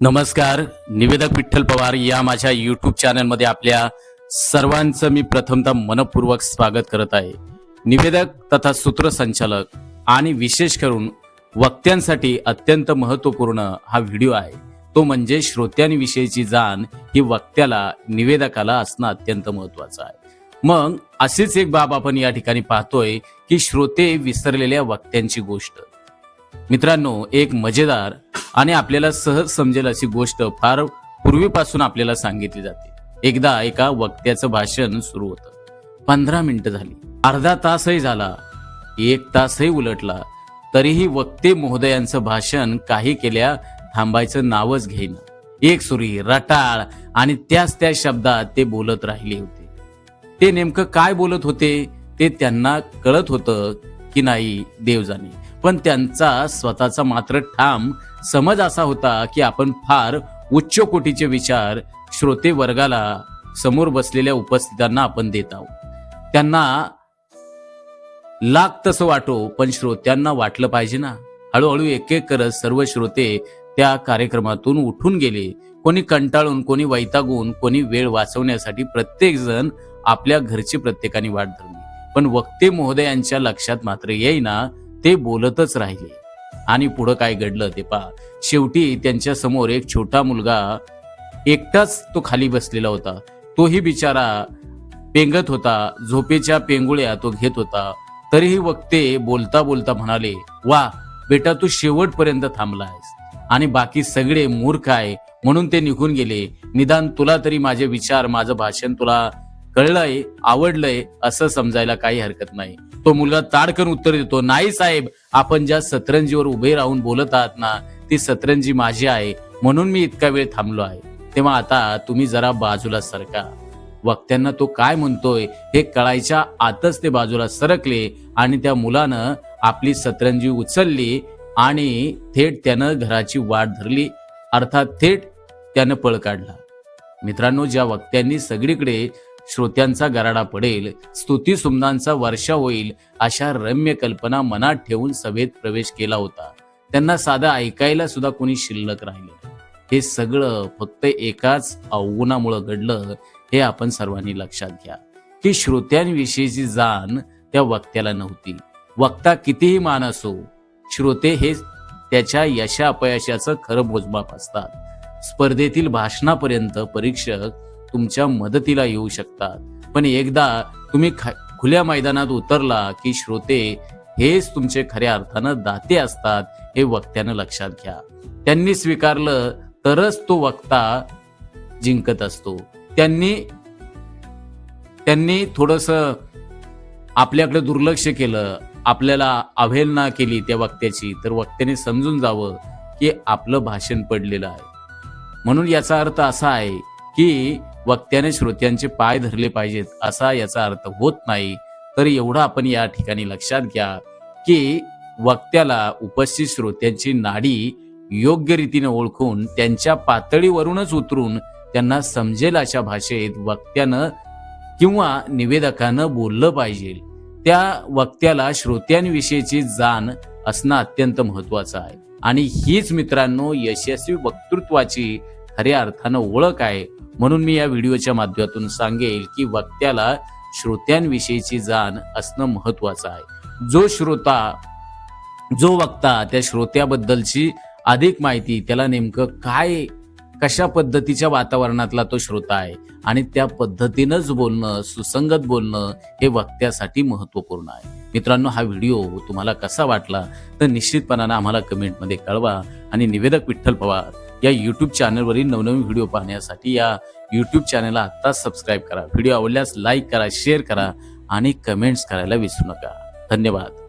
नमस्कार. निवेदक विठ्ठल पवार या माझ्या यूट्यूब चॅनलमध्ये आपल्या सर्वांचं मी प्रथमतः मनपूर्वक स्वागत करत आहे. निवेदक तथा सूत्रसंचालक आणि विशेष करून वक्त्यांसाठी अत्यंत महत्त्वपूर्ण हा व्हिडिओ आहे. तो म्हणजे श्रोत्यांविषयीची जाण ही वक्त्याला निवेदकाला असणं अत्यंत महत्त्वाचं आहे. मग अशीच एक बाब आपण या ठिकाणी पाहतोय की श्रोते विसरलेल्या वक्त्यांची गोष्ट. मित्रांनो, एक मजेदार आणि आपल्याला सहज समजेल अशी गोष्ट फार पूर्वीपासून आपल्याला सांगितली जाते. एकदा एका वक्त्याचं भाषण सुरू होतं. 15 मिनिटं झाली, अर्धा तासही झाला, 1 तासही उलटला, तरीही वक्ते महोदयांचं भाषण काही केल्या थांबायचं नावच घेईना. एक सुरी रटाळ आणि त्याच त्या शब्दात ते बोलत राहिले होते. ते नेमकं काय बोलत होते ते त्यांना कळत होतं की नाही देव जाणे, पण त्यांचा स्वतःचा मात्र ठाम समज असा होता की आपण फार उच्च कोटीचे विचार श्रोते वर्गाला, समोर बसलेल्या उपस्थितांना आपण देत आहोत. त्यांना लाग तसं वाटो, पण श्रोत्यांना वाटलं पाहिजे ना. हळूहळू एक एक करत सर्व श्रोते त्या कार्यक्रमातून उठून गेले. कोणी कंटाळून, कोणी वैतागून, कोणी वेळ वाचवण्यासाठी प्रत्येक जण आपल्या घरची प्रत्येकाने वाट धरली. पण वक्ते महोदयांच्या लक्षात मात्र येईना, ते बोलतच राहिले. आणि पुढं काय घडलं ते पहा. शेवटी त्यांच्या समोर एक छोटा मुलगा एकटाच तो खाली बसलेला होता. तोही बिचारा पेंगत होता, झोपेच्या पेंगुळ्या तो घेत होता. तरीही वक्ते बोलता बोलता म्हणाले, वा बेटा, तू शेवटपर्यंत थांबलायस आणि बाकी सगळे मूर्ख आहे म्हणून ते निघून गेले. निदान तुला तरी माझे विचार, माझं भाषण तुला कळलंय, आवडलंय असं समजायला काही हरकत नाही. तो मुलगा ताडकन उत्तर देतो, नाही साहेब, आपण ज्या सतरंजीवर उभे राहून बोलत आहात ना, ती सतरंजी माझी आहे म्हणून मी इतका वेळ थांबलो आहे. तेव्हा आता तुम्ही जरा बाजूला सरका. वक्त्यांना तो काय म्हणतोय हे कळायच्या आतच ते बाजूला सरकले आणि त्या मुलानं आपली सतरंजी उचलली आणि थेट त्यानं घराची वाट धरली, अर्थात थेट त्यानं पळ काढला. मित्रांनो, ज्या वक्त्यांनी सगळीकडे श्रोत्यांचा गराडा पडेल, स्तुती सुमनांचा वर्षा होईल अशा रम्य कल्पना मनात ठेवून सभेत प्रवेश केला होता, त्यांना साधं ऐकायला सुद्धा कोणी शिल्लक राहिले. हे सगळं फक्त एकाच अवगुणामुळं घडलं हे आपण सर्वांनी लक्षात घ्या की श्रोत्यांविषयीची जाण त्या वक्त्याला नव्हती. वक्ता कितीही मान असो, श्रोते हे त्याच्या यशा अपयशाचं खरं मोजमाप असतात. स्पर्धेतील भाषणापर्यंत परीक्षक तुमच्या मदतीला येऊ शकतात, पण एकदा तुम्ही खुल्या मैदानात उतरला की श्रोते हेच तुमचे खऱ्या अर्थानं दाते असतात हे वक्त्यानं लक्षात घ्या. त्यांनी स्वीकारलं तरच तो वक्ता जिंकत असतो. त्यांनी थोडंसं आपल्याकडे दुर्लक्ष केलं, आपल्याला अवहेलना केली त्या वक्त्याची, तर वक्त्याने समजून जावं की आपलं भाषण पडलेलं आहे. म्हणून याचा अर्थ असा आहे की वक्त्याने श्रोत्यांचे पाय धरले पाहिजेत असा याचा अर्थ होत नाही. तर एवढं आपण या ठिकाणी लक्षात घ्या की वक्त्याला उपस्थित श्रोत्यांची नाडी योग्य रीतीने ओळखून त्यांच्या पातळीवरूनच उतरून त्यांना समजेल अशा भाषेत वक्त्यानं किंवा निवेदकानं बोललं पाहिजे. त्या वक्त्याला श्रोत्यांविषयीची जाण असणं अत्यंत महत्वाचं आहे आणि हीच मित्रांनो यशस्वी वक्तृत्वाची खऱ्या अर्थानं ओळख आहे. म्हणून मी या व्हिडिओच्या माध्यमातून सांगेल की वक्त्याला श्रोत्यांविषयीची जाण असणं महत्वाचं आहे. जो वक्ता त्या श्रोत्याबद्दलची अधिक माहिती, त्याला नेमकं काय, कशा पद्धतीच्या वातावरणातला तो श्रोता आहे आणि त्या पद्धतीनंच बोलणं, सुसंगत बोलणं हे वक्त्यासाठी महत्वपूर्ण आहे. मित्रांनो, हा व्हिडिओ तुम्हाला कसा वाटला तर निश्चितपणानं आम्हाला कमेंटमध्ये कळवा आणि निवेदक विठ्ठल पवार या यूट्यूब चॅनलवरील नवनवीन व्हिडिओ पाहण्यासाठी या यूट्यूब चॅनलला आत्ताच सबस्क्राईब करा. व्हिडिओ आवडल्यास लाईक करा, शेअर करा आणि कमेंट्स करायला विसरू नका. धन्यवाद.